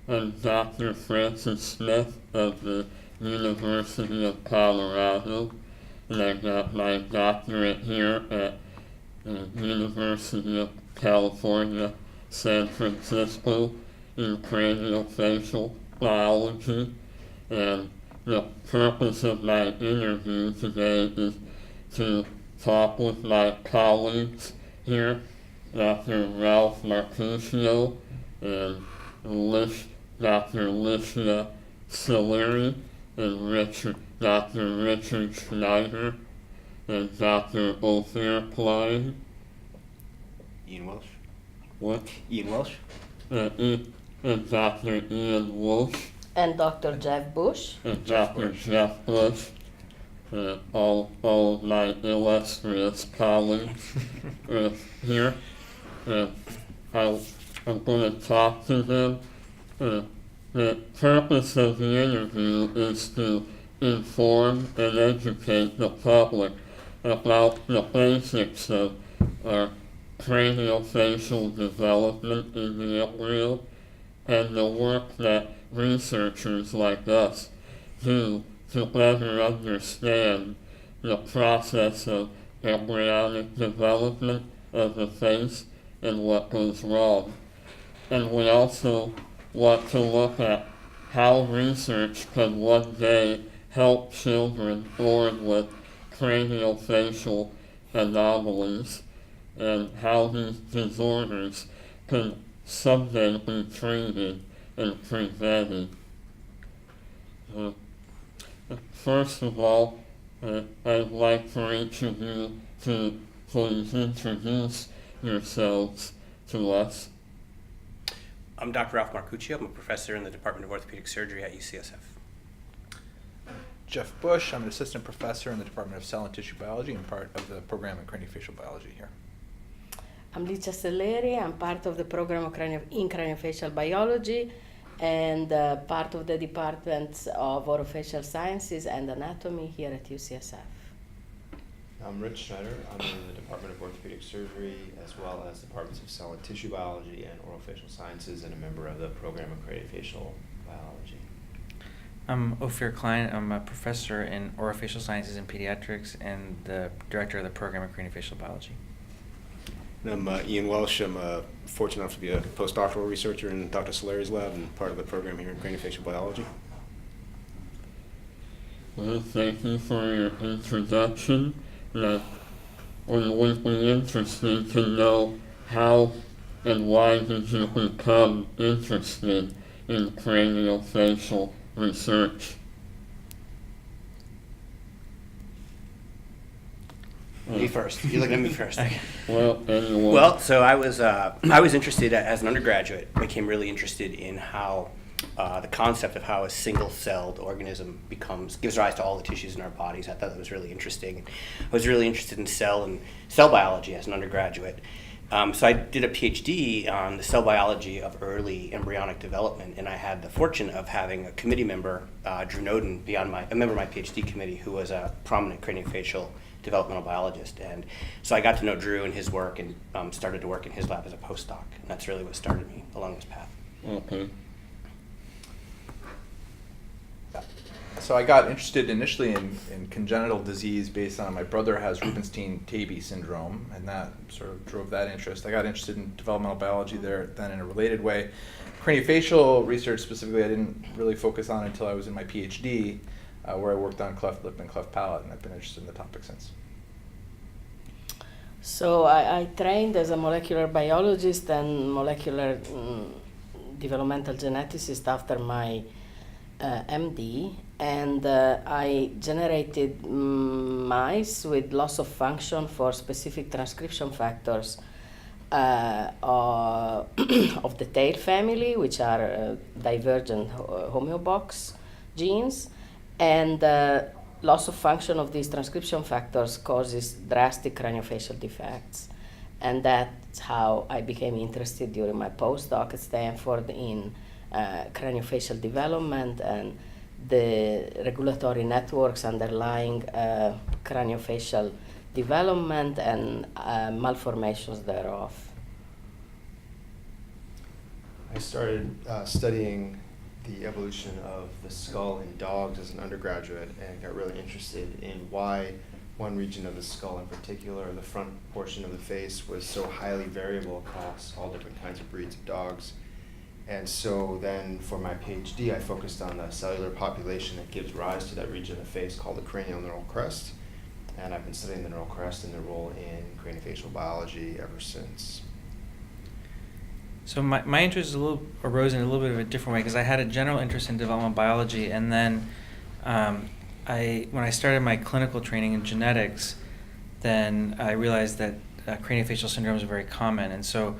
and Dr. Francis Smith of the University of Colorado, and I got my doctorate here at the University of California, San Francisco in craniofacial biology, and the purpose of my interview today is to talk with my colleagues here, Dr. Ralph Marcuccio and Dr. Licia Saleri and Dr. Richard Schneider and Dr. Ophir Klein. Ian Welsh. What? Ian Welsh. And Dr. Ian Walsh. And Dr. Jeff Bush. And Dr. Jeff Bush. All of my illustrious colleagues here. I'm going to talk to them. The purpose of the interview is to inform and educate the public about the basics of our craniofacial development in the embryo and the work that researchers like us do to better understand the process of embryonic development of the face and what goes wrong. And we also want to look at how research can one day help children born with craniofacial anomalies and how these disorders can someday be treated and prevented. First of all, I'd like for each of you to please introduce yourselves to us. I'm Dr. Ralph Marcuccio. I'm a professor in the Department of Orthopedic Surgery at UCSF. Jeff Bush. I'm an assistant professor in the Department of Cell and Tissue Biology and part of the program in craniofacial biology here. I'm Licia Saleri. I'm part of the program in craniofacial biology and part of the departments of orofacial sciences and anatomy here at UCSF. I'm Rich Schneider. I'm in the Department of Orthopedic Surgery as well as Departments of Cell and Tissue Biology and Orofacial Sciences and a member of the program of Craniofacial Biology. I'm Ophir Klein. I'm a professor in Orofacial Sciences and Pediatrics and the director of the program of Craniofacial Biology. And I'm Ian Welsh. I'm fortunate enough to be a postdoctoral researcher in Dr. Soleri's lab and part of the program here in craniofacial biology. Well, thank you for your introduction. We would be interested to know how and why did you become interested in craniofacial research? Me first. You're looking at me first. Well, anyone. Well, so I was interested as an undergraduate. I became really interested in how the concept of how a single-celled organism gives rise to all the tissues in our bodies. I thought that was really interesting. I was really interested in cell biology as an undergraduate. So I did a PhD on the cell biology of early embryonic development, and I had the fortune of having a committee member, Drew Noden, a member of my PhD committee, who was a prominent craniofacial developmental biologist. And so I got to know Drew and his work and started to work in his lab as a postdoc, and that's really what started me along this path. Okay. So I got interested initially in congenital disease based on my brother has Rubinstein-Taybi syndrome, and that sort of drove that interest. I got interested in developmental biology there then in a related way. Craniofacial research specifically I didn't really focus on until I was in my PhD, where I worked on cleft lip and cleft palate, and I've been interested in the topic since. So I trained as a molecular biologist and molecular developmental geneticist after my MD, and I generated mice with loss of function for specific transcription factors of the tail family, which are divergent homeobox genes, and loss of function of these transcription factors causes drastic craniofacial defects. And that's how I became interested during my postdoc at Stanford in craniofacial development and the regulatory networks underlying craniofacial development and malformations thereof. I started studying the evolution of the skull in dogs as an undergraduate and got really interested in why one region of the skull in particular, the front portion of the face, was so highly variable across all different kinds of breeds of dogs. And so then for my PhD, I focused on the cellular population that gives rise to that region of the face called the cranial neural crest. And I've been studying the neural crest and their role in craniofacial biology ever since. So my interest arose in a little bit of a different way because I had a general interest in developmental biology, and then when I started my clinical training in genetics, then I realized that craniofacial syndromes are very common, and so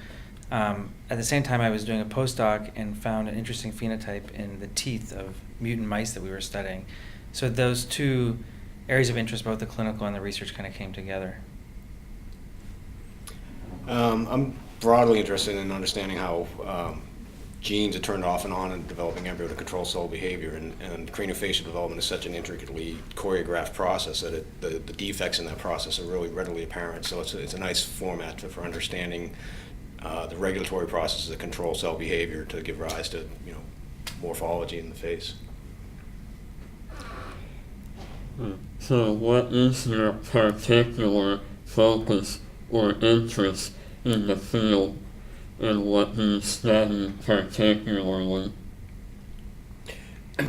at the same time I was doing a postdoc and found an interesting phenotype in the teeth of mutant mice that we were studying. So those two areas of interest, both the clinical and the research, kind of came together. I'm broadly interested in understanding how genes are turned off and on in developing embryo to control cell behavior, and craniofacial development is such an intricately choreographed process that the defects in that process are really readily apparent. So it's a nice format for understanding the regulatory processes that control cell behavior to give rise to morphology in the face. So what is your particular focus or interest in the field, and what do you study particularly?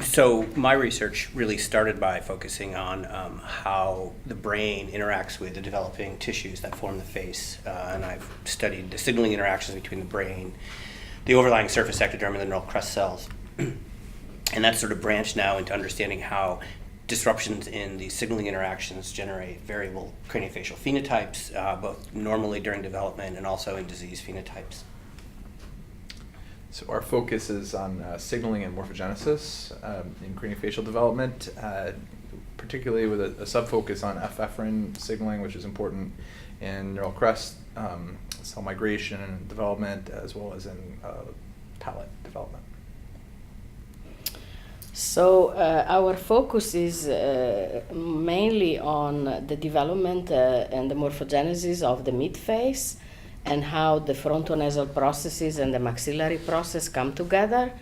So my research really started by focusing on how the brain interacts with the developing tissues that form the face, and I've studied the signaling interactions between the brain, the overlying surface ectoderm, and the neural crest cells. And that's sort of branched now into understanding how disruptions in the signaling interactions generate variable craniofacial phenotypes, both normally during development and also in disease phenotypes. So our focus is on signaling and morphogenesis in craniofacial development, particularly with a sub-focus on F-efferent signaling, which is important in neural crest cell migration and development, as well as in palate development. So our focus is mainly on the development and the morphogenesis of the midface and how the frontonasal processes and the maxillary process come together.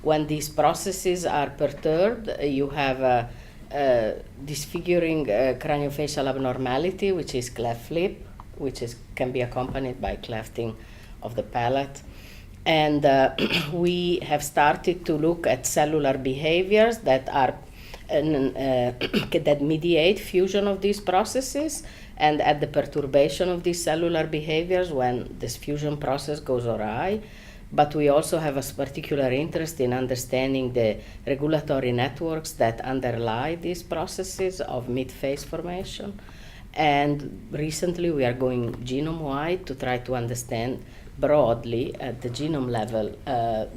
When these processes are perturbed, you have a disfiguring craniofacial abnormality, which is cleft lip, which can be accompanied by clefting of the palate. And we have started to look at cellular behaviors that are that mediate fusion of these processes, and at the perturbation of these cellular behaviors when this fusion process goes awry. But we also have a particular interest in understanding the regulatory networks that underlie these processes of midface formation. And recently we are going genome-wide to try to understand broadly at the genome level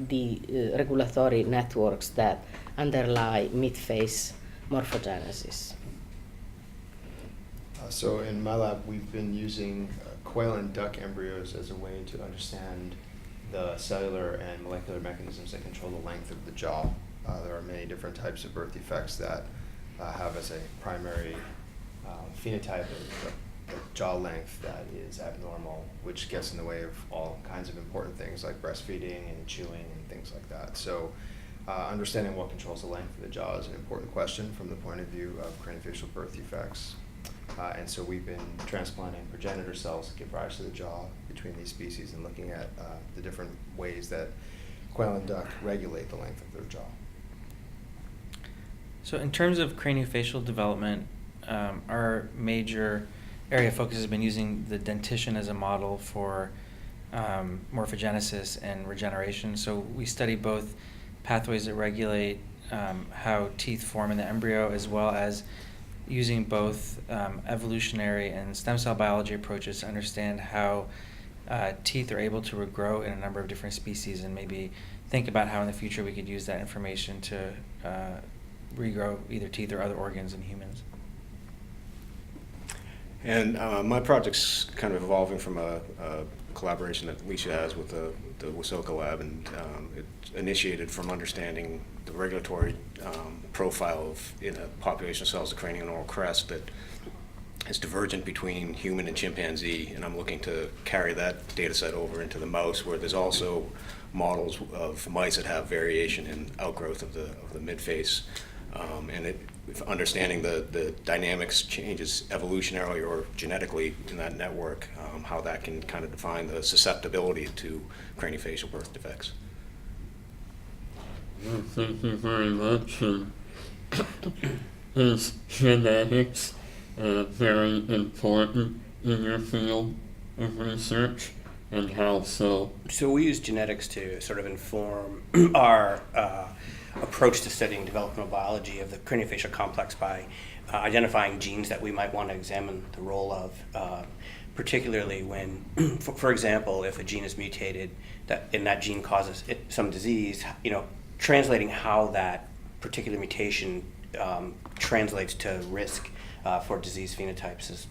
the regulatory networks that underlie midface morphogenesis. So in my lab, we've been using quail and duck embryos as a way to understand the cellular and molecular mechanisms that control the length of the jaw. There are many different types of birth defects that have as a primary phenotype of the jaw length that is abnormal, which gets in the way of all kinds of important things like breastfeeding and chewing and things like that. So understanding what controls the length of the jaw is an important question from the point of view of craniofacial birth defects. And so we've been transplanting progenitor cells that give rise to the jaw between these species and looking at the different ways that quail and duck regulate the length of their jaw. So in terms of craniofacial development, our major area of focus has been using the dentition as a model for morphogenesis and regeneration. So we study both pathways that regulate how teeth form in the embryo, as well as using both evolutionary and stem cell biology approaches to understand how teeth are able to regrow in a number of different species, and maybe think about how in the future we could use that information to regrow either teeth or other organs in humans. And my project's kind of evolving from a collaboration that Alicia has with the Wasoka lab, and it initiated from understanding the regulatory profile of in a population of cells, the cranial neural crest, that is divergent between human and chimpanzee, and I'm looking to carry that data set over into the mouse, where there's also models of mice that have variation in outgrowth of the midface, if understanding the dynamics changes evolutionarily or genetically in that network, how that can kind of define the susceptibility to craniofacial birth defects. Well, thank you very much. Is genetics very important in your field of research, and how so? So we use genetics to sort of inform our approach to studying developmental biology of the craniofacial complex by identifying genes that we might want to examine the role of, particularly when, for example, if a gene is mutated and that gene causes some disease, translating how that particular mutation translates to risk for disease phenotypes is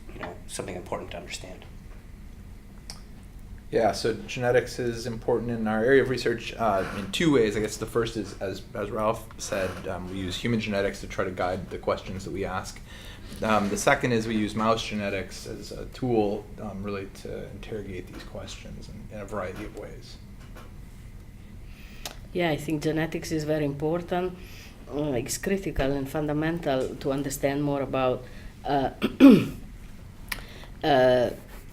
something important to understand. Yeah, so genetics is important in our area of research in two ways. I guess the first is, as Ralph said, we use human genetics to try to guide the questions that we ask. The second is we use mouse genetics as a tool really to interrogate these questions in a variety of ways. Yeah, I think genetics is very important. It's critical and fundamental to understand more about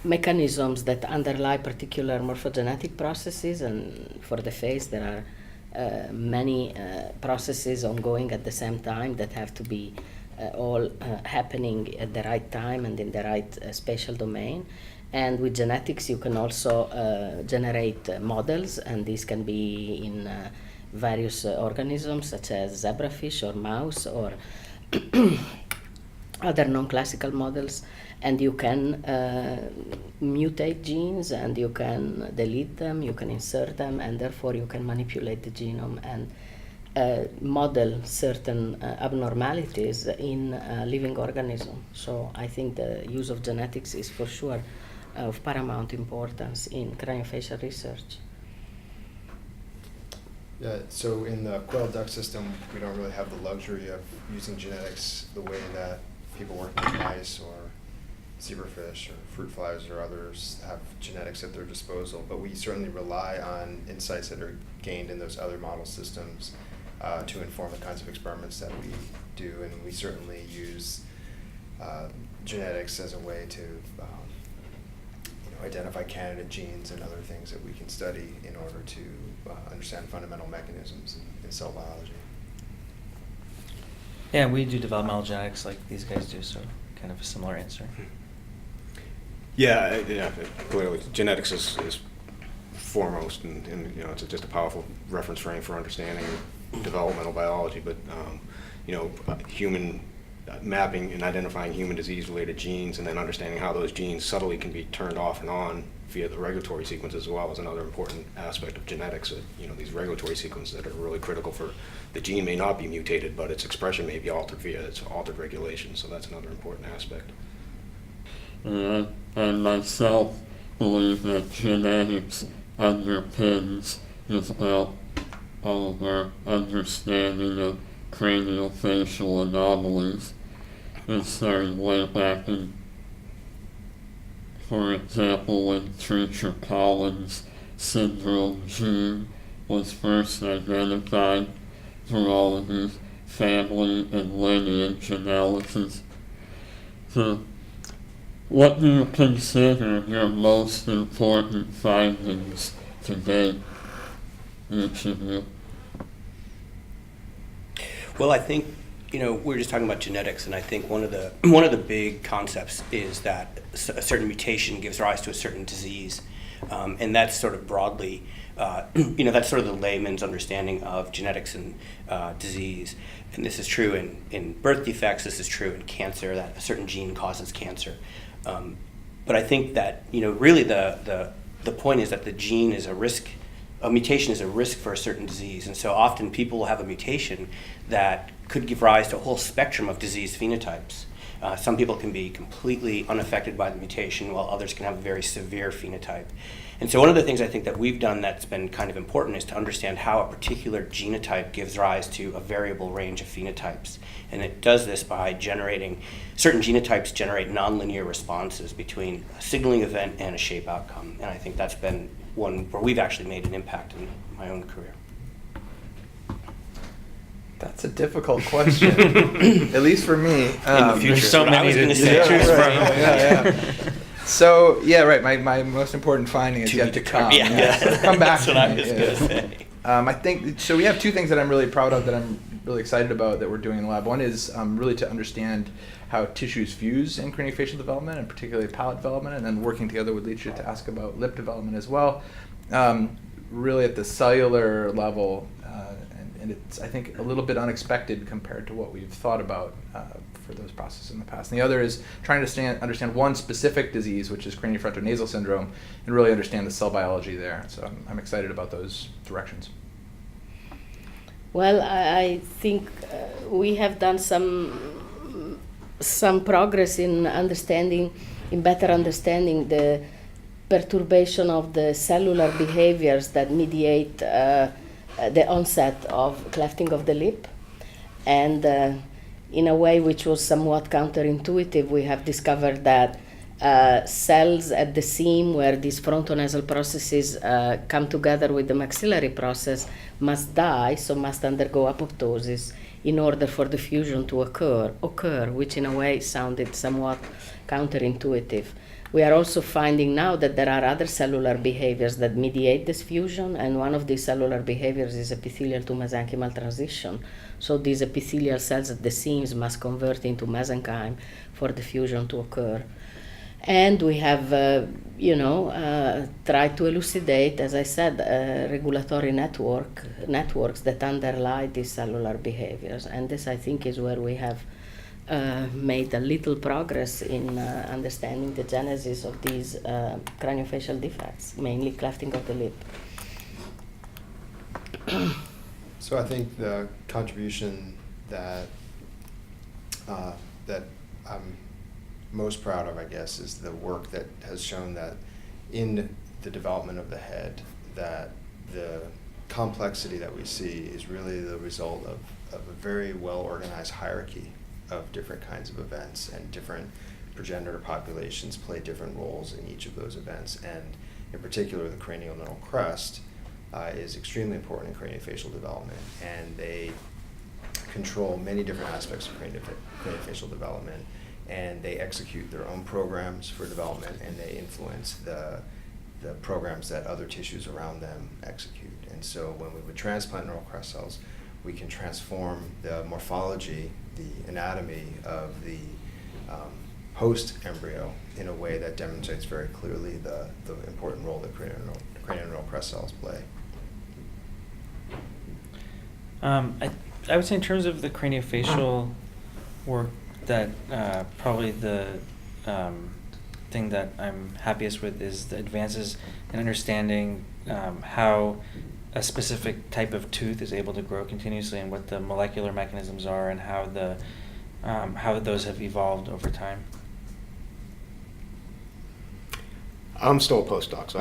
mechanisms that underlie particular morphogenetic processes, and for the face there are many processes ongoing at the same time that have to be all happening at the right time and in the right spatial domain. And with genetics you can also generate models, and these can be in various organisms such as zebrafish or mouse or other non-classical models, and you can mutate genes and you can delete them, you can insert them, and therefore you can manipulate the genome and model certain abnormalities in a living organism. So I think the use of genetics is for sure of paramount importance in craniofacial research. Yeah, so in the quail duck system, we don't really have the luxury of using genetics the way that people working with mice or zebrafish or fruit flies or others have genetics at their disposal, but we certainly rely on insights that are gained in those other model systems to inform the kinds of experiments that we do, and we certainly use genetics as a way to identify candidate genes and other things that we can study in order to understand fundamental mechanisms in cell biology. Yeah, we do developmental genetics like these guys do, so kind of a similar answer. Yeah, clearly genetics is foremost, and it's just a powerful reference frame for understanding developmental biology. But human mapping and identifying human disease-related genes, and then understanding how those genes subtly can be turned off and on via the regulatory sequence as well, is another important aspect of genetics. These regulatory sequences that are really critical for the gene may not be mutated, but its expression may be altered via its altered regulation. So that's another important aspect. I myself believe that genetics underpins as well all of our understanding of craniofacial anomalies. It started way back in, for example, when Treacher-Collins syndrome gene was first identified through all of these family and lineage analysis. So, what do you consider your most important findings to date, each of you? Well, I think we were just talking about genetics, and I think one of the big concepts is that a certain mutation gives rise to a certain disease, and that's sort of broadly, that's sort of the layman's understanding of genetics and disease. And this is true in birth defects. This is true in cancer, that a certain gene causes cancer. But I think that really the point is that the gene is a risk. A mutation is a risk for a certain disease, and so often people will have a mutation that could give rise to a whole spectrum of disease phenotypes. Some people can be completely unaffected by the mutation, while others can have a very severe phenotype. And so one of the things I think that we've done that's been kind of important is to understand how a particular genotype gives rise to a variable range of phenotypes. And it does this by generating, certain genotypes generate nonlinear responses between a signaling event and a shape outcome. And I think that's been one where we've actually made an impact in my own career. That's a difficult question, at least for me. In the future, There's so is what I was many gonna to say. choose from. Yeah. So yeah, right. My most important finding is yet to come. Yeah, So come back. That's what to I me, was yeah. going to say. I think so. We have two things that I'm really proud of that I'm really excited about that we're doing in the lab. One is really to understand how tissues fuse in craniofacial development, and particularly palate development, and then working together with Leisha to ask about lip development as well. Really at the cellular level, and it's, I think, a little bit unexpected compared to what we've thought about for those processes in the past. And the other is trying to understand one specific disease, which is craniofacial syndrome, and really understand the cell biology there. So I'm excited about those directions. Well, I think we have done some progress in better understanding the perturbation of the cellular behaviors that mediate the onset of clefting of the lip. And in a way which was somewhat counterintuitive, we have discovered that cells at the seam where these frontonasal processes come together with the maxillary process must die, so must undergo apoptosis in order for the fusion to occur, which in a way sounded somewhat counterintuitive. We are also finding now that there are other cellular behaviors that mediate this fusion, and one of these cellular behaviors is epithelial to mesenchymal transition. So these epithelial cells at the seams must convert into mesenchyme for the fusion to occur. And we have, tried to elucidate, as I said, regulatory networks that underlie these cellular behaviors. And this, I think, is where we have made a little progress in understanding the genesis of these craniofacial defects, mainly clefting of the lip. So I think the contribution that that I'm most proud of, I guess, is the work that has shown that in the development of the head, that the complexity that we see is really the result of a very well-organized hierarchy of different kinds of events, and different progenitor populations play different roles in each of those events. And in particular, the cranial neural crest is extremely important in craniofacial development, and they control many different aspects of craniofacial development, and they execute their own programs for development, and they influence the programs that other tissues around them execute. And so when we would transplant neural crest cells, we can transform the morphology, the anatomy of the host embryo in a way that demonstrates very clearly the important role that cranial neural crest cells play. I would say in terms of the craniofacial work, that probably the thing that I'm happiest with is the advances in understanding how a specific type of tooth is able to grow continuously, and what the molecular mechanisms are, and how those have evolved over time. I'm still a postdoc, so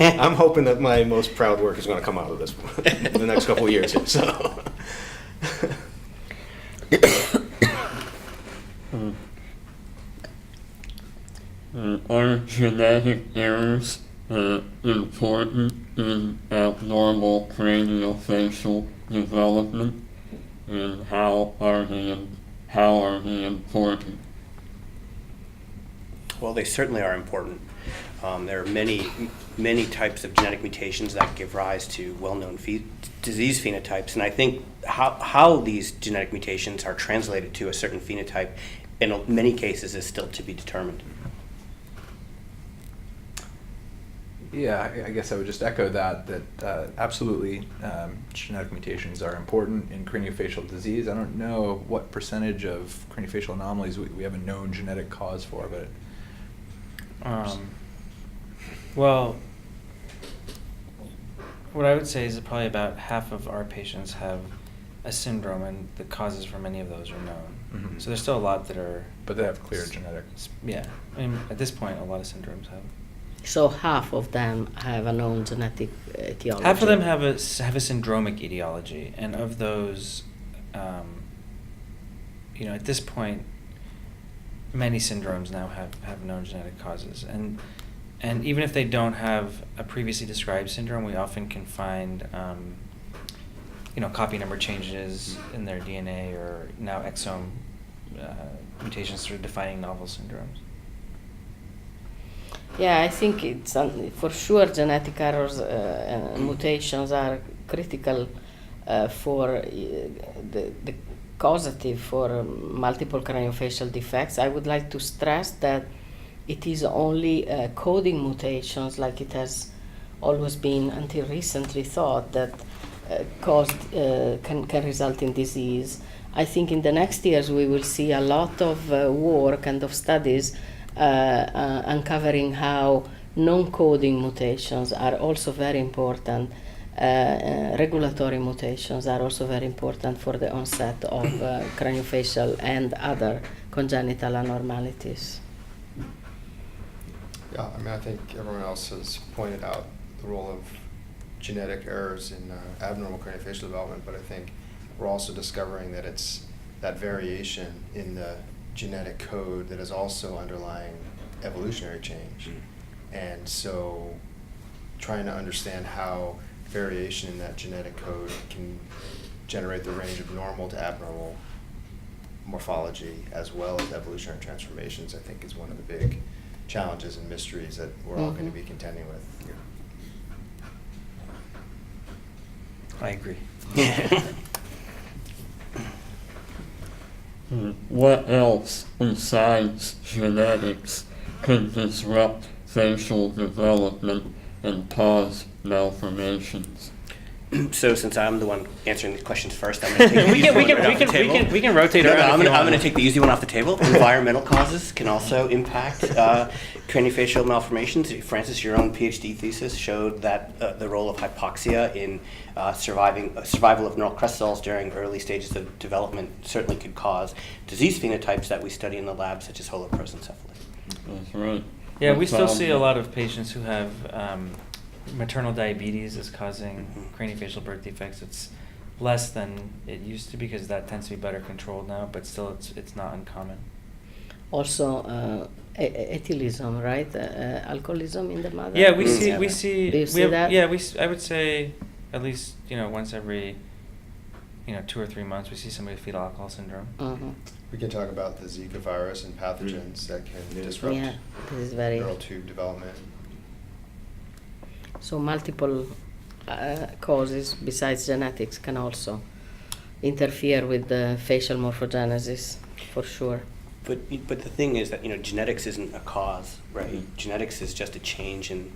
I'm hoping that my most proud work is going to come out of this in the next couple of years. So. Are genetic errors important in abnormal craniofacial development, and how are they important? Well, they certainly are important. There are many types of genetic mutations that give rise to well-known disease phenotypes, and I think how these genetic mutations are translated to a certain phenotype in many cases is still to be determined. Yeah, I guess I would just echo that absolutely genetic mutations are important in craniofacial disease. I don't know what percentage of craniofacial anomalies we have a known genetic cause for, but well, what I would say is that probably about half of our patients have a syndrome, and the causes for many of those are known. Mhm. So there's still a lot that are... But they have clear genetic. Yeah, I mean, at this point, a lot of syndromes have. So half of them have a known genetic etiology. Half of them have a syndromic etiology, and of those, at this point, many syndromes now have known genetic causes, and even if they don't have a previously described syndrome, we often can find copy number changes in their DNA or now exome mutations sort of defining novel syndromes. Yeah, I think it's for sure genetic errors and mutations are critical for the causative for multiple craniofacial defects. I would like to stress that it is only coding mutations, like it has always been until recently thought, that can result in disease. I think in the next years we will see a lot of work and of studies uncovering how non-coding mutations are also very important. Regulatory mutations are also very important for the onset of craniofacial and other congenital abnormalities. Yeah, I think everyone else has pointed out the role of genetic errors in abnormal craniofacial development, but I think we're also discovering that it's that variation in the genetic code that is also underlying evolutionary change. And so trying to understand how variation in that genetic code can generate the range of normal to abnormal morphology as well as evolutionary transformations, I think, is one of the big challenges and mysteries that we're all going to be contending with. I agree. What else besides genetics can disrupt facial development and cause malformations? So since I'm the one answering these questions first, I'm going to take the easy one right off the table. We can rotate No, around. I'm going to take the easy one off the table. Environmental causes can also impact craniofacial malformations. Francis, your own PhD thesis showed that the role of hypoxia in survival of neural crest cells during early stages of development certainly could cause disease phenotypes that we study in the lab, such as holoprosencephaly. That's right. Yeah, we still see a lot of patients who have maternal diabetes is causing craniofacial birth defects. It's less than it used to because that tends to be better controlled now, but still it's not uncommon. Also, ethylism, right? Alcoholism in the mother. Yeah, we see. Do you see that? Yeah, I would say at least once every 2 or 3 months we see somebody with fetal alcohol syndrome. Mm-hmm. We can talk about the Zika virus and pathogens that can disrupt Yeah, this is very. neural tube development. So multiple causes besides genetics can also interfere with the facial morphogenesis, for sure. But the thing is that genetics isn't a cause, right? Genetics is just a change in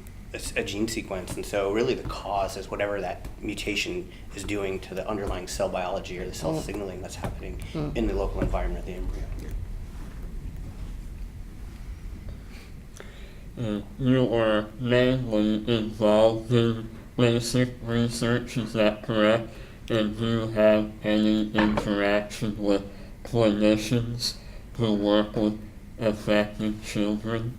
a gene sequence, and so really the cause is whatever that mutation is doing to the underlying cell biology or the cell signaling that's happening in the local environment of the embryo. You are mainly involved in basic research, is that correct? And do you have any interaction with clinicians who work with affected children?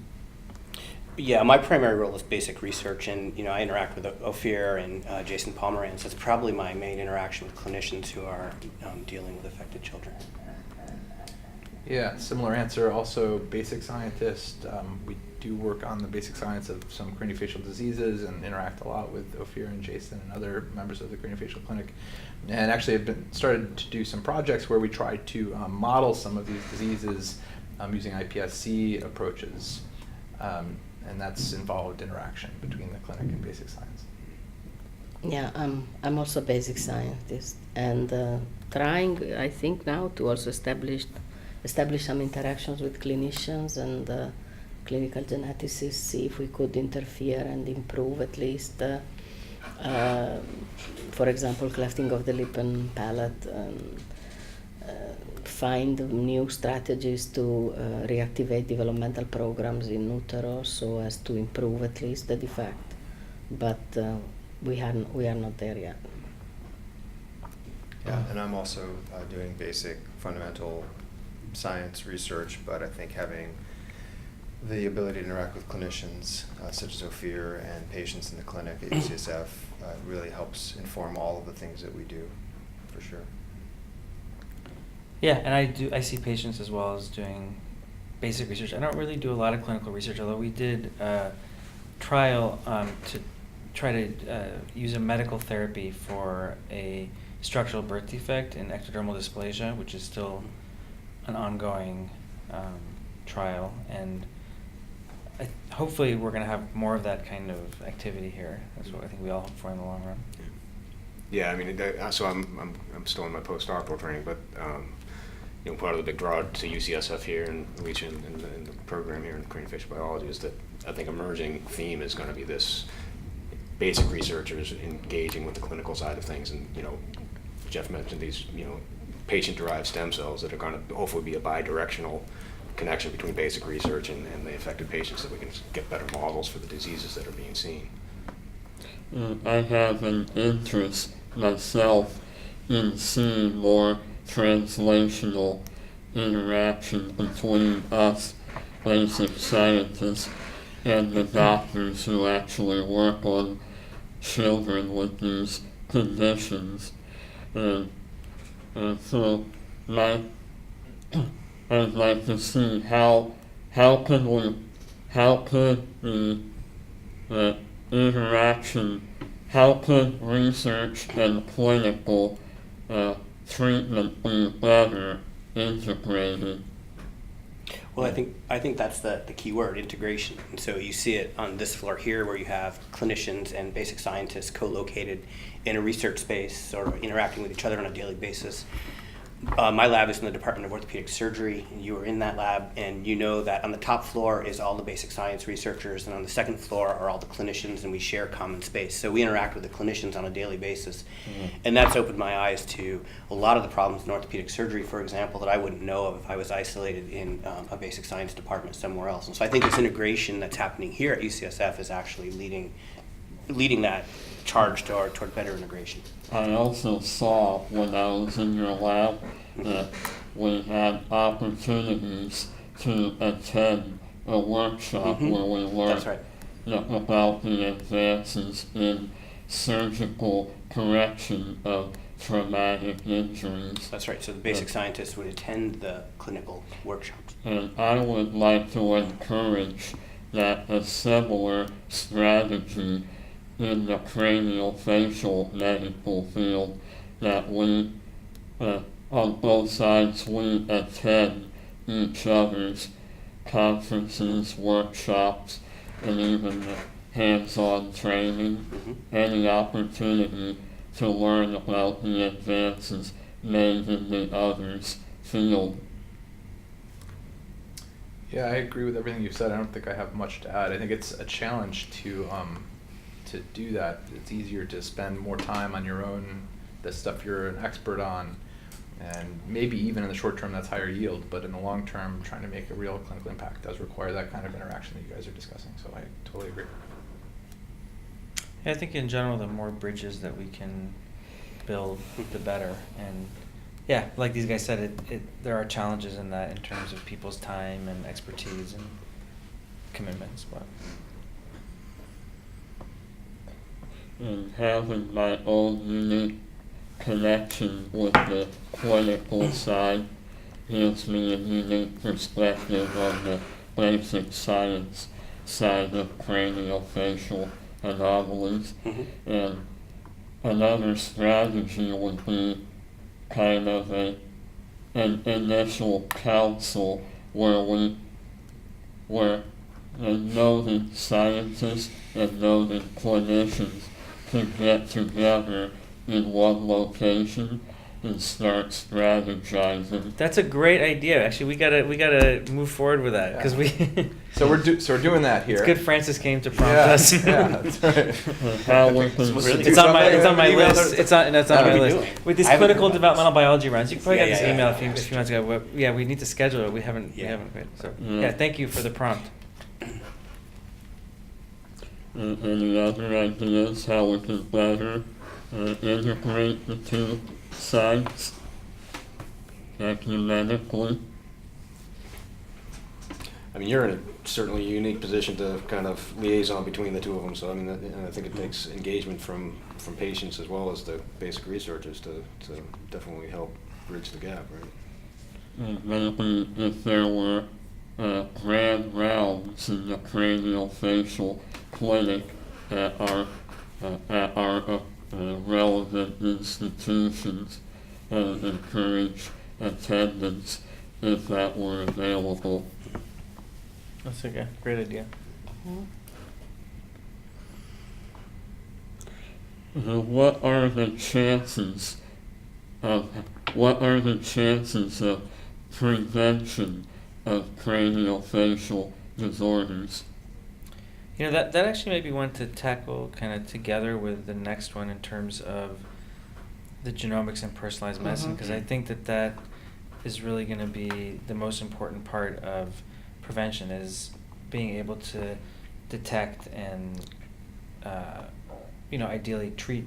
Yeah, my primary role is basic research, and I interact with Ophir and Jason Pomeranz. That's probably my main interaction with clinicians who are dealing with affected children. Yeah, similar answer. Also, basic scientist. We do work on the basic science of some craniofacial diseases and interact a lot with Ophir and Jason and other members of the craniofacial clinic. And actually, I've started to do some projects where we try to model some of these diseases using iPSC approaches, and that's involved interaction between the clinic and basic science. Yeah, I'm also a basic scientist, and trying, I think, now to also establish some interactions with clinicians and clinical geneticists, see if we could interfere and improve at least, for example, clefting of the lip and palate, find new strategies to reactivate developmental programs in utero so as to improve at least the defect. But we are not there yet. Yeah, and I'm also doing basic fundamental science research, but I think having the ability to interact with clinicians, such as Ophir, and patients in the clinic at UCSF really helps inform all of the things that we do, for sure. Yeah, and I see patients as well as doing basic research. I don't really do a lot of clinical research, although we did a trial to try to use a medical therapy for a structural birth defect in ectodermal dysplasia, which is still an ongoing trial, and hopefully we're going to have more of that kind of activity here. That's what I think we all hope for in the long run. Yeah, I mean, so I'm still in my postdoctoral training, but part of the big draw to UCSF here and Alicia in the program here in craniofacial biology is that I think emerging theme is going to be this basic researchers engaging with the clinical side of things, and Jeff mentioned these patient-derived stem cells that are going to hopefully be a bi-directional connection between basic research and the affected patients, that we can get better models for the diseases that are being seen. I have an interest myself in seeing more translational interaction between us basic scientists and the doctors who actually work on children with these conditions. And so I'd like to see how could the interaction, how could research and clinical treatment be better integrated? Well, I think that's the key word, integration. And so you see it on this floor here, where you have clinicians and basic scientists co-located in a research space or interacting with each other on a daily basis. My lab is in the Department of Orthopedic Surgery, and you are in that lab, and you know that on the top floor is all the basic science researchers, and on the second floor are all the clinicians, and we share common space. So we interact with the clinicians on a daily basis. And that's opened my eyes to a lot of the problems in orthopedic surgery, for example, that I wouldn't know of if I was isolated in a basic science department somewhere else. And so I think this integration that's happening here at UCSF is actually leading that charge toward better integration. I also saw when I was in your lab that we had opportunities to attend a workshop where we learned That's right. about the advances in surgical correction of traumatic injuries. That's right. So the basic scientists would attend the clinical workshops. And I would like to encourage that a similar strategy in the craniofacial medical field, that we, on both sides, we attend each other's conferences, workshops, and even the hands-on training, any opportunity to learn about the advances made in the other's field. Yeah, I agree with everything you've said. I don't think I have much to add. I think it's a challenge to do that. It's easier to spend more time on your own, the stuff you're an expert on, and maybe even in the short term that's higher yield, but in the long term, trying to make a real clinical impact does require that kind of interaction that you guys are discussing, so I totally agree. Yeah, I think in general, the more bridges that we can build, the better. And yeah, like these guys said, there are challenges in that in terms of people's time and expertise and commitments. But And having my own unique connection with the clinical side gives me a unique perspective on the basic science side of craniofacial anomalies. And another strategy would be kind of an initial council where the noted scientists and noted clinicians can get together in one location and start strategizing. that's a great idea. Actually, we gotta move forward with that, because So we're doing that here. it's good Francis came to prompt us. Yeah, that's right. How we can It's on my Email list. the- It's on my What are we list. doing? With these I haven't clinical heard about developmental biology runs, you can probably Yeah, get this yeah, email yeah. if you want to go. Well, yeah, we need to schedule it. We haven't. So yeah, thank you for the prompt. any other ideas how we can better integrate the two sides ecumenically? I mean, you're in a certainly unique position to kind of liaison between the two of them. So I mean, and I think it takes engagement from patients as well as the basic researchers to definitely help bridge the gap, right? Maybe if there were grand rounds in the craniofacial clinic at our relevant institutions, encourage attendance if that were available. That's a great idea. What are the chances of prevention of craniofacial disorders? You know, that actually may be one to tackle kind of together with the next one in terms of the genomics and personalized medicine, because I think that is really going to be the most important part of prevention, is being able to detect and ideally treat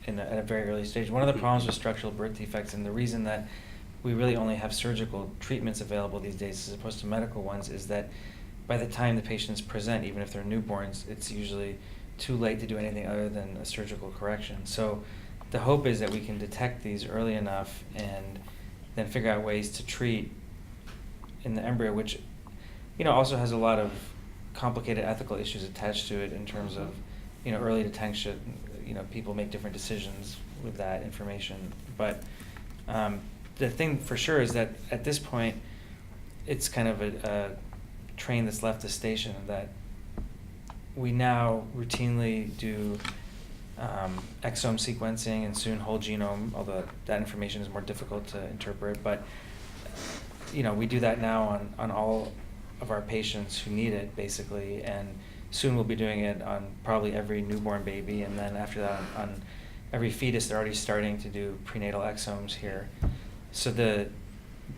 at a very early stage. One of the problems with structural birth defects, and the reason that we really only have surgical treatments available these days as opposed to medical ones, is that by the time the patients present, even if they're newborns, it's usually too late to do anything other than a surgical correction. So the hope is that we can detect these early enough and then figure out ways to treat in the embryo, which also has a lot of complicated ethical issues attached to it in terms of early detection. People make different decisions with that information, but the thing for sure is that at this point it's kind of a train that's left the station, that we now routinely do exome sequencing and soon whole genome, although that information is more difficult to interpret. But we do that now on all of our patients who need it, basically, and soon we'll be doing it on probably every newborn baby, and then after that on every fetus. They're already starting to do prenatal exomes here. So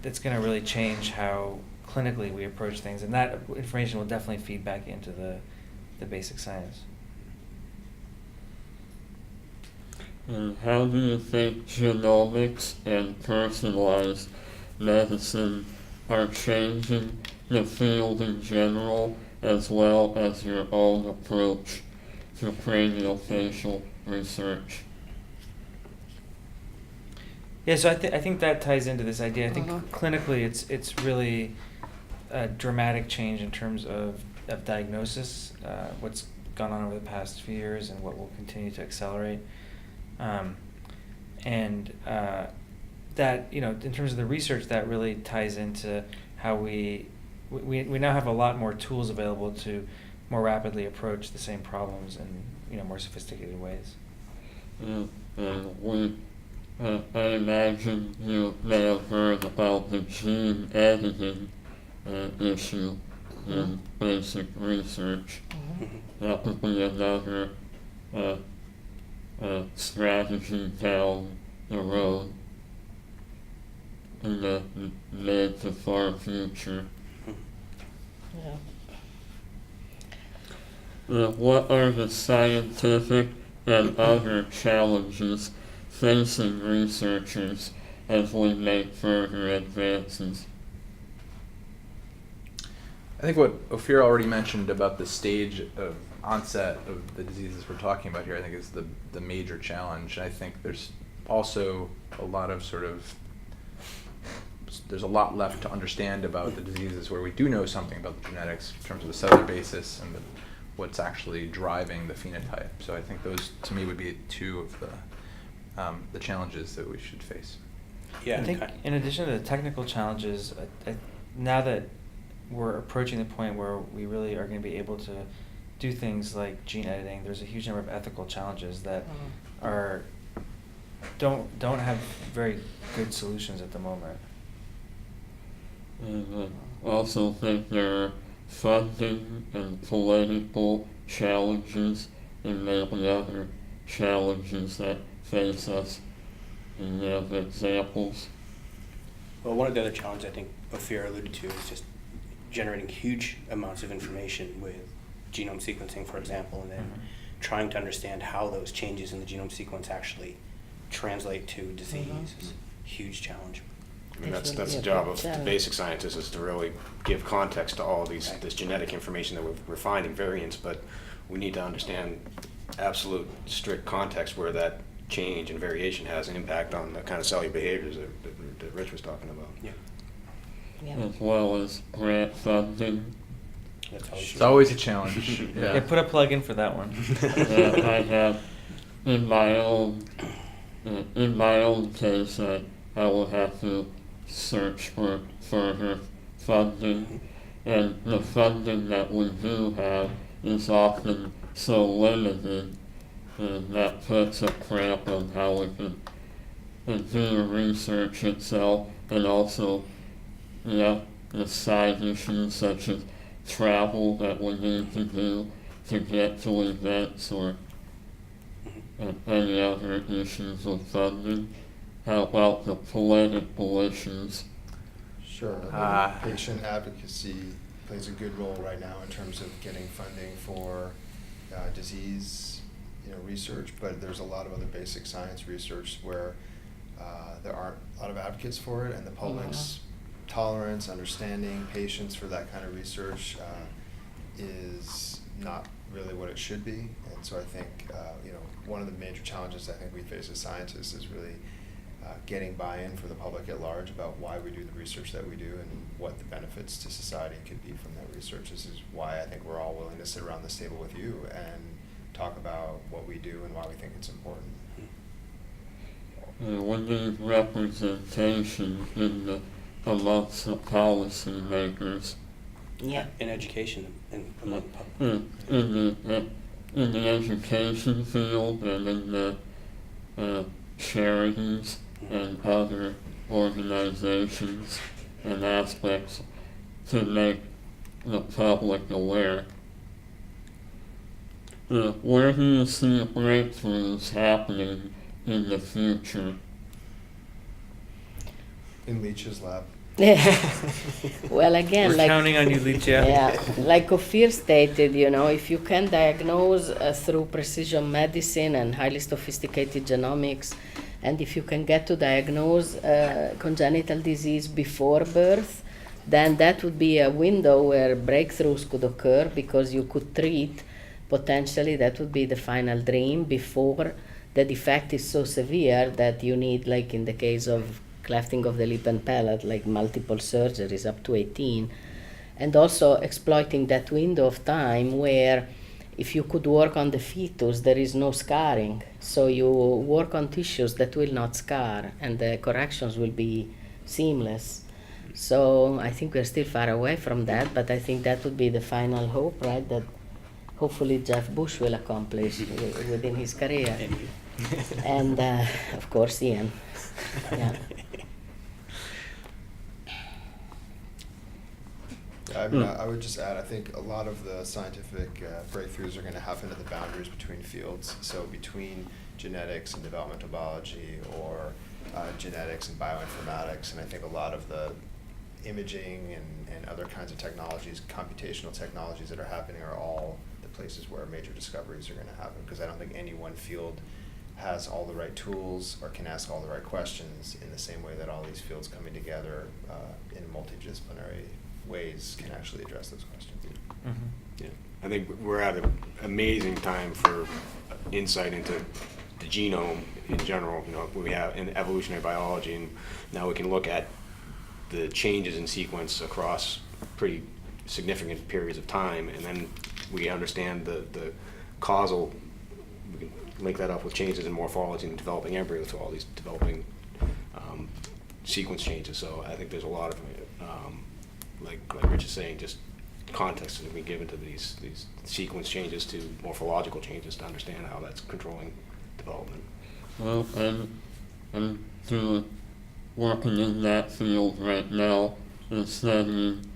that's going to really change how clinically we approach things, and that information will definitely feed back into the basic science. And how do you think genomics and personalized medicine are changing the field in general, as well as your own approach to craniofacial research? Yeah, so I think that ties into this idea. I think clinically it's really a dramatic change in terms of diagnosis, what's gone on over the past few years and what will continue to accelerate. That, in terms of the research, that really ties into how we now have a lot more tools available to more rapidly approach the same problems in more sophisticated ways. I imagine you may have heard about the gene editing issue in basic research. That could be another strategy down the road in the mid to far future. What are the scientific and other challenges facing researchers as we make further advances? I think what Ophir already mentioned about the stage of onset of the diseases we're talking about here, I think is the major challenge. I think there's also a lot of there's a lot left to understand about the diseases where we do know something about the genetics in terms of the cellular basis and what's actually driving the phenotype. So I think those, to me, would be two of the challenges that we should face. Yeah. I think in addition to the technical challenges, now that we're approaching the point where we really are going to be able to do things like gene editing, there's a huge number of ethical challenges that don't have very good solutions at the moment. And I also think there are funding and political challenges and maybe other challenges that face us. And you have examples? Well, one of the other challenges I think Ophir alluded to is just generating huge amounts of information with genome sequencing, for example, and then trying to understand how those changes in the genome sequence actually translate to disease is a huge challenge. I mean, that's Definitely the a job big of the challenge. basic scientists, is to really give context to all these, this genetic information that we're finding variants, but we need to understand absolute strict context where that change and variation has an impact on the kind of cellular behaviors that Rich was talking about. Yeah. Yeah. as well as grant funding. That's how It's always a challenge. Yeah, put a plug in for that one. I have in my own case, I will have to search for further funding, and the funding that we do have is often so limited, and that puts a cramp on how we can do the research itself, and also, the side issues such as travel that we need to do to get to events, or any other issues with funding. How about the political issues? Sure. I Ah. mean, patient advocacy plays a good role right now in terms of getting funding for disease, research. But there's a lot of other basic science research where there aren't a lot of advocates for it, and the public's tolerance, understanding, patience for that kind of research is not really what it should be. And so I think one of the major challenges I think we face as scientists is really getting buy-in for the public at large about why we do the research that we do and what the benefits to society could be from that research. This is why I think we're all willing to sit around this table with you and talk about what we do and why we think it's important. We need representation amongst the policymakers. Yeah. In education and among the public. In the education field and in the charities and other organizations and aspects to make the public aware. Where do you see breakthroughs happening in the future? In Leach's lab. Well, again, We're like counting on you, Licia. yeah, like Ophir stated, if you can diagnose through precision medicine and highly sophisticated genomics, and if you can get to diagnose congenital disease before birth, then that would be a window where breakthroughs could occur, because you could treat, potentially that would be the final dream, before the defect is so severe that you need, like in the case of clefting of the lip and palate, like multiple surgeries up to 18. And also exploiting that window of time where if you could work on the fetus, there is no scarring. So you work on tissues that will not scar, and the corrections will be seamless. So I think we're still far away from that, but I think that would be the final hope, right? That hopefully Jeff Bush will accomplish within his career. And of course, Ian. Yeah. I mean, I would just add, I think a lot of the scientific breakthroughs are going to happen at the boundaries between fields. So between genetics and developmental biology, or genetics and bioinformatics. And I think a lot of the imaging and other kinds of technologies, computational technologies that are happening, are all the places where major discoveries are going to happen. Because I don't think any one field has all the right tools or can ask all the right questions in the same way that all these fields coming together in multidisciplinary ways can actually address those questions. Mhm. Yeah, I think we're at an amazing time for insight into the genome in general. We have in evolutionary biology, and now we can look at the changes in sequence across pretty significant periods of time, and then we understand the causal. We can link that up with changes in morphology and developing embryos to all these developing sequence changes. So I think there's a lot of like Rich is saying, just context that we give into these sequence changes to morphological changes to understand how that's controlling development. Well, I'm doing working in that field right now and studying,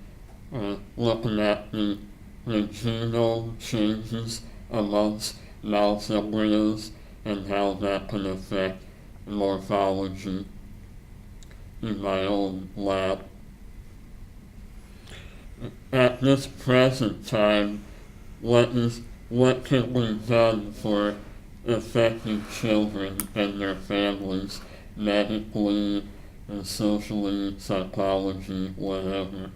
looking at the genome changes amongst mouse embryos and how that can affect morphology in my own lab. At this present time, what can be done for affected children and their families medically socially, psychology, whatever.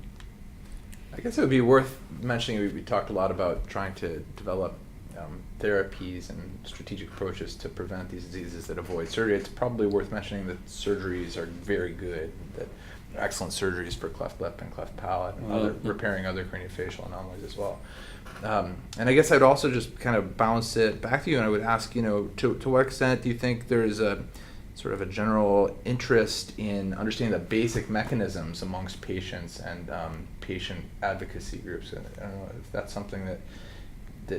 I guess it would be worth mentioning, we talked a lot about trying to develop therapies and strategic approaches to prevent these diseases that avoid surgery. It's probably worth mentioning that surgeries are very good, that they're excellent surgeries for cleft lip and cleft palate and repairing other craniofacial anomalies as well. And I guess I'd also just kind of bounce it back to you, and I would ask, to what extent do you think there's a sort of a general interest in understanding the basic mechanisms amongst patients and patient advocacy groups? And I don't know if that's something that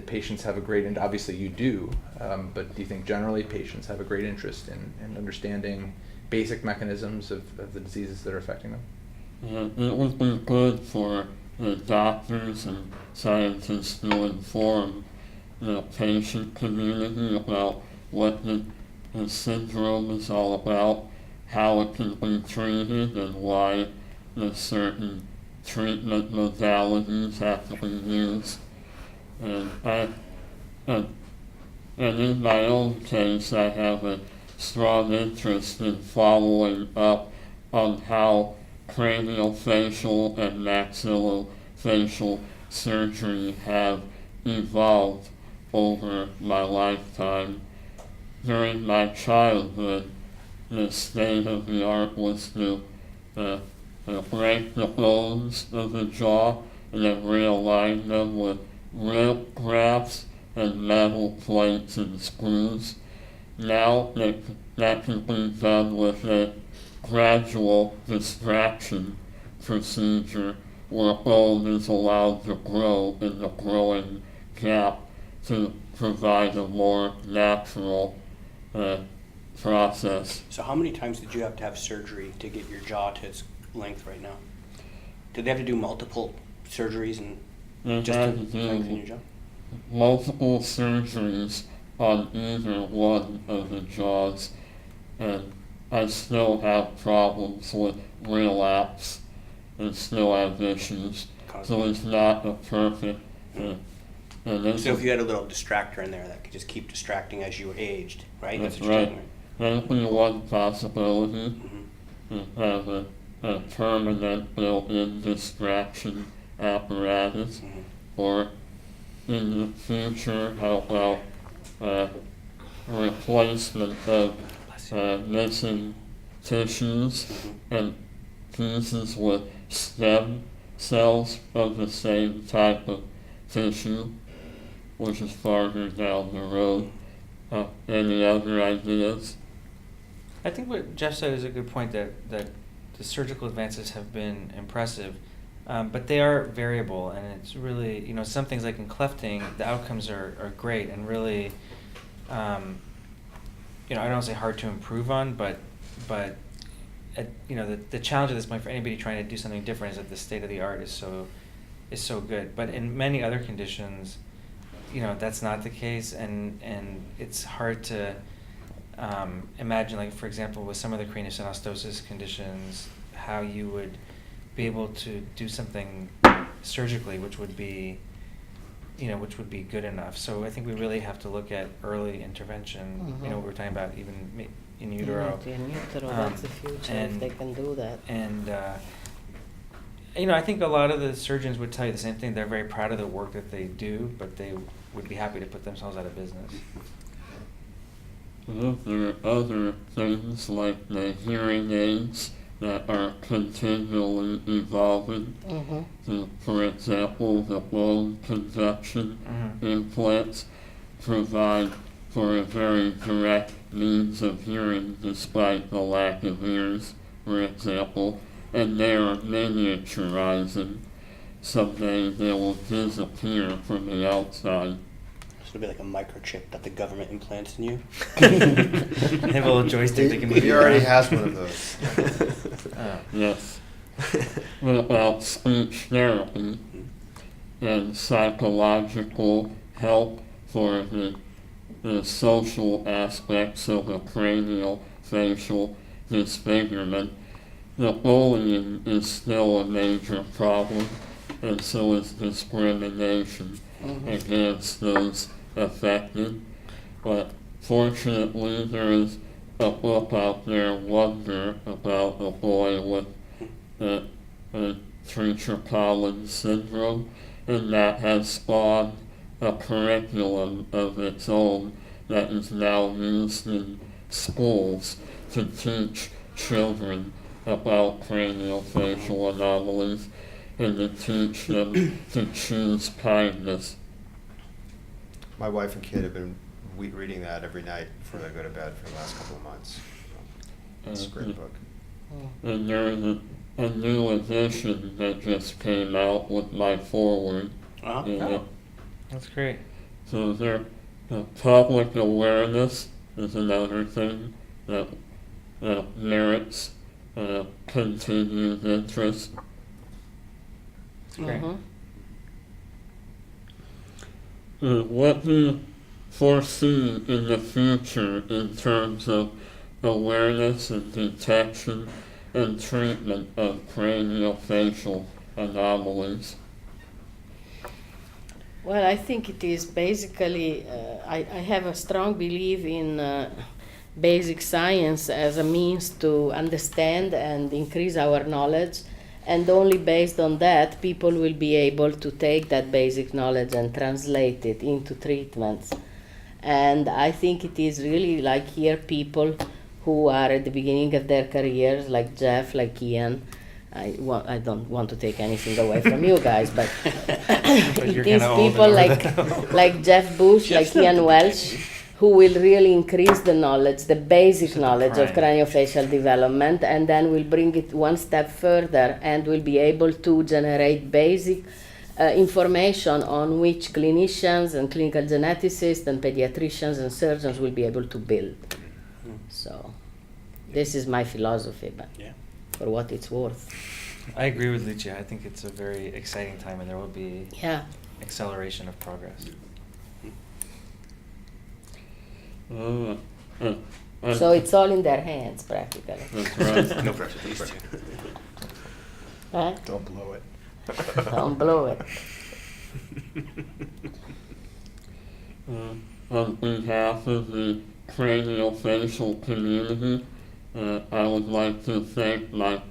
patients have a great, and obviously you do, but do you think generally patients have a great interest in understanding basic mechanisms of the diseases that are affecting them? It would be good for the doctors and scientists to inform the patient community about what the syndrome is all about, how it can be treated, and why the certain treatment modalities have to be used. And in my own case, I have a strong interest in following up on how craniofacial and maxillofacial surgery have evolved over my lifetime. During my childhood, the state of the art was to break the bones of the jaw and then realign them with rib grafts and metal plates and screws. Now that can be done with a gradual distraction procedure where bone is allowed to grow in the growing gap to provide a more natural process. So how many times did you have to have surgery to get your jaw to its length right now? Did they have to do multiple surgeries and just to lengthen your jaw? Multiple surgeries on either one of the jaws, and I still have problems with relapse and still have issues. So it's not a perfect. So if you had a little distractor in there that could just keep distracting as you aged, right? That's what you're right. saying, That would be one possibility. Mm-hmm. To have a permanent built-in distraction apparatus, Mm-hmm. or in the future, how about replacement of missing tissues Mm-hmm. and pieces with stem cells of the same type of tissue, which is farther down the road. Any other ideas? I think what Jeff said is a good point, that the surgical advances have been impressive, but they are variable, and it's really, some things like in clefting, the outcomes are great and really, I don't want to say hard to improve on, but the challenge of this point for anybody trying to do something different is that the state of the art is so good. But in many other conditions, that's not the case, and it's hard to imagine, like, for example, with some of the craniosynostosis conditions, how you would be able to do something surgically which would be good enough. So I think we really have to look at early intervention. Mm-hmm. What we're talking about, even in utero. Yeah, in utero, that's the future, if they can do that. And I think a lot of the surgeons would tell you the same thing. They're very proud of the work that they do, but they would be happy to put themselves out of business. Well, there are other things like the hearing aids that are continually evolving. Mm-hmm. So, for example, the bone conduction implants provide for a very direct means of hearing despite the lack of ears, for example, and they are miniaturizing. Someday they will disappear from the outside. So it'll be like a microchip that the government implants in you. They have a little joystick they can move He already around. has one of those. Yes. What about speech therapy and psychological help for the social aspects of the craniofacial disfigurement? The bullying is still a major problem, and so is discrimination against those affected. But fortunately, there is a book out there, Wonder, about a boy with a Treacher Collins syndrome, and that has spawned a curriculum of its own that is now used in schools to teach children about craniofacial anomalies and to teach them to choose kindness. My wife and kid have been reading that every night before they go to bed for the last couple of months. It's a great book. And there's a new edition that just came out with my foreword in it. That's great. So there, public awareness is another thing that merits continued interest. That's great. What do you foresee in the future in terms of awareness and detection and treatment of craniofacial anomalies? Well, I think it is basically, I have a strong belief in basic science as a means to understand and increase our knowledge, and only based on that people will be able to take that basic knowledge and translate it into treatments. And I think it is really like here people who are at the beginning of their careers, like Jeff, like Ian. I don't want to take anything away from you guys, but it is people like Jeff Bush, like Ian Welch, who will really increase the knowledge, the basic knowledge of craniofacial development, and then will bring it one step further and will be able to generate basic information on which clinicians and clinical geneticists and pediatricians and surgeons will be able to build. So this is my philosophy, but for what it's worth. I agree with Lucia. I think it's a very exciting time, and there will be acceleration of progress. So it's all in their hands, practically. That's right. No pressure, please. Right? Don't blow it. Don't blow it. On behalf of the craniofacial community, I would like to thank my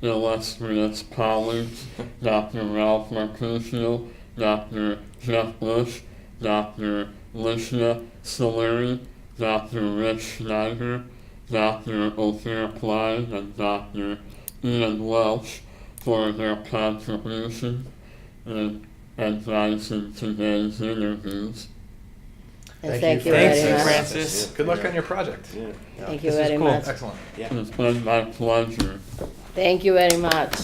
illustrious colleagues, Dr. Ralph Mercutio, Dr. Jeff Bush, Dr. Licia Soleri, Dr. Rich Schneider, Dr. Ophir Klein, and Dr. Ian Welch for their contribution and advice in today's interviews. And thank you Thanks, very much. Francis. Good luck on your project. Thank you This is very cool. much. Excellent. It's been my pleasure. Thank you very much.